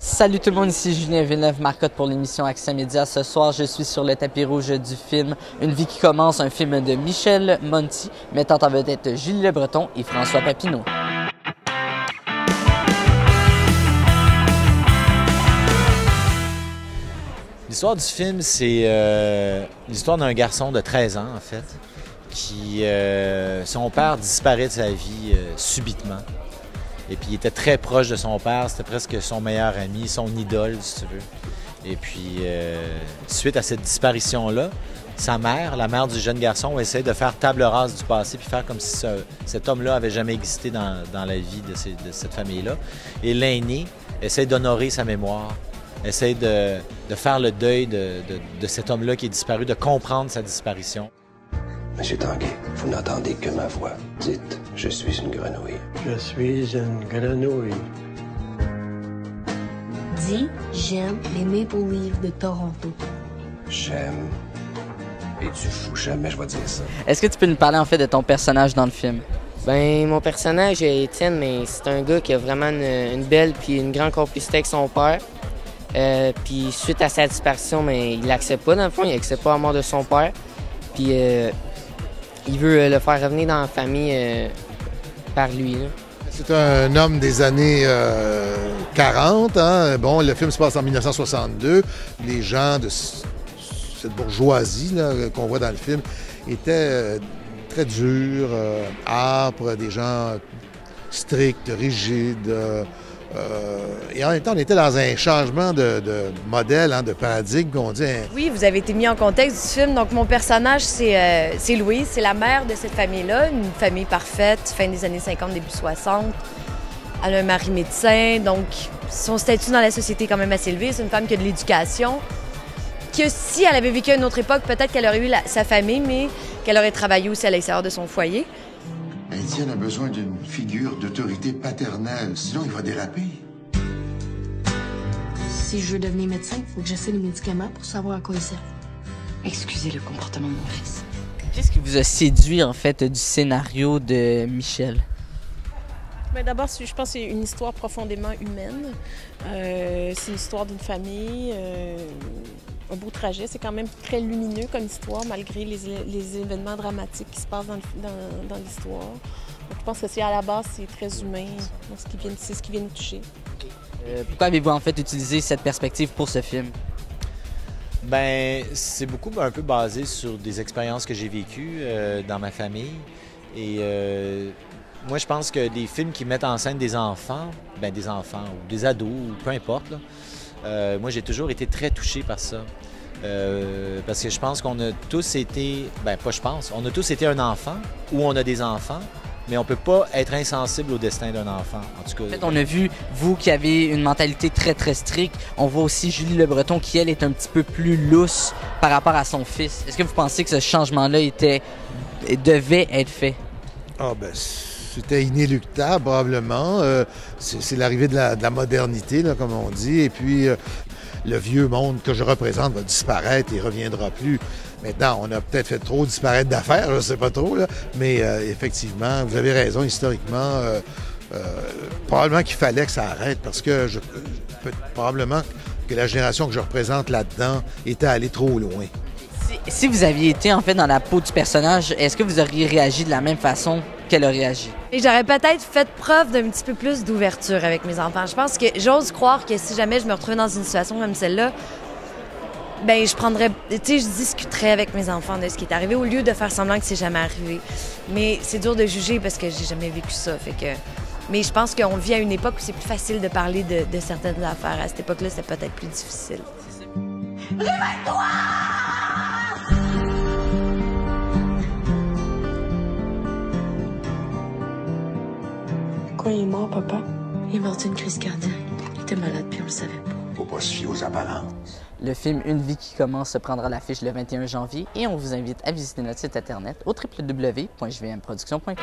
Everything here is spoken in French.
Salut tout le monde, ici Julien Villeneuve-Marcotte pour l'émission Action Média. Ce soir, je suis sur le tapis rouge du film Une vie qui commence, un film de Michel Monti, mettant en vedette Julie Le Breton et François Papineau. L'histoire du film, c'est l'histoire d'un garçon de 13 ans, en fait, qui, son père disparaît de sa vie subitement. Et puis, il était très proche de son père, c'était presque son meilleur ami, son idole, si tu veux. Et puis, suite à cette disparition-là, sa mère, la mère du jeune garçon, essaie de faire table rase du passé puis faire comme si cet homme-là avait jamais existé dans la vie de cette famille-là. Et l'aîné essaie d'honorer sa mémoire, essaie de faire le deuil de cet homme-là qui est disparu, de comprendre sa disparition. Monsieur Tanguay, vous n'entendez que ma voix. Dites, je suis une grenouille. Je suis une grenouille. Dis, j'aime les Maple Leafs de Toronto. J'aime. Et tu fous jamais, je vais dire ça. Est-ce que tu peux nous parler en fait de ton personnage dans le film? Ben, mon personnage est Étienne, mais c'est un gars qui a vraiment une belle puis une grande complicité avec son père. Puis suite à sa disparition, mais il l'accepte pas dans le fond, il accepte pas la mort de son père. Puis il veut le faire revenir dans la famille par lui. Là. C'est un homme des années 40. Hein? Bon, le film se passe en 1962. Les gens de cette bourgeoisie là, qu'on voit dans le film étaient très durs, âpres, des gens stricts, rigides. Et en même temps, on était dans un changement de modèle, hein, de paradigme qu'on dit. Oui, vous avez été mis en contexte du film. Donc, mon personnage, c'est Louise, c'est la mère de cette famille-là, une famille parfaite, fin des années 50, début 60. Elle a un mari médecin, donc son statut dans la société est quand même assez élevé. C'est une femme qui a de l'éducation, que si elle avait vécu à une autre époque, peut-être qu'elle aurait eu sa famille, mais qu'elle aurait travaillé aussi à l'extérieur de son foyer. Étienne a besoin d'une figure d'autorité paternelle, sinon il va déraper. Si je veux devenir médecin, il faut que j'essaie les médicaments pour savoir à quoi ils servent. Excusez le comportement de mon fils. Qu'est-ce qui vous a séduit en fait du scénario de Michel? Bien, d'abord, je pense que c'est une histoire profondément humaine. C'est une histoire d'une famille, un beau trajet. C'est quand même très lumineux comme histoire, malgré les événements dramatiques qui se passent dans l'histoire. Donc, je pense que c'est à la base, c'est très humain. C'est ce qui vient nous toucher. Pourquoi avez-vous en fait utilisé cette perspective pour ce film? Ben, c'est beaucoup un peu basé sur des expériences que j'ai vécues dans ma famille. Et moi, je pense que des films qui mettent en scène des enfants ou des ados, ou peu importe, là, moi, j'ai toujours été très touché par ça. Parce que je pense qu'on a tous été, on a tous été un enfant ou on a des enfants, mais on peut pas être insensible au destin d'un enfant, en tout cas. En fait, on a vu, vous qui avez une mentalité très, très stricte, on voit aussi Julie Le Breton qui, elle, est un petit peu plus lousse par rapport à son fils. Est-ce que vous pensez que ce changement-là devait être fait? Ah, ben, c'était inéluctable, probablement. C'est l'arrivée de la modernité, là, comme on dit. Et puis, le vieux monde que je représente va disparaître et ne reviendra plus. Maintenant, on a peut-être fait trop disparaître d'affaires, je ne sais pas trop, là, mais effectivement, vous avez raison, historiquement, probablement qu'il fallait que ça arrête parce que probablement que la génération que je représente là-dedans était allée trop loin. Si vous aviez été en fait dans la peau du personnage, est-ce que vous auriez réagi de la même façon qu'elle a réagi? Et j'aurais peut-être fait preuve d'un petit peu plus d'ouverture avec mes enfants. Je pense que j'ose croire que si jamais je me retrouvais dans une situation comme celle-là, ben je discuterais avec mes enfants de ce qui est arrivé au lieu de faire semblant que c'est jamais arrivé. Mais c'est dur de juger parce que j'ai jamais vécu ça. Mais je pense qu'on vit à une époque où c'est plus facile de parler de certaines affaires. À cette époque-là, c'était peut-être plus difficile. Réveille-toi! Pourquoi il est mort, papa? Il est mort d'une crise cardiaque. Il était malade puis on le savait pas. Faut pas se fier aux apparences. Le film Une vie qui commence se prendra à l'affiche le 21 janvier et on vous invite à visiter notre site internet au www.jvmproduction.com.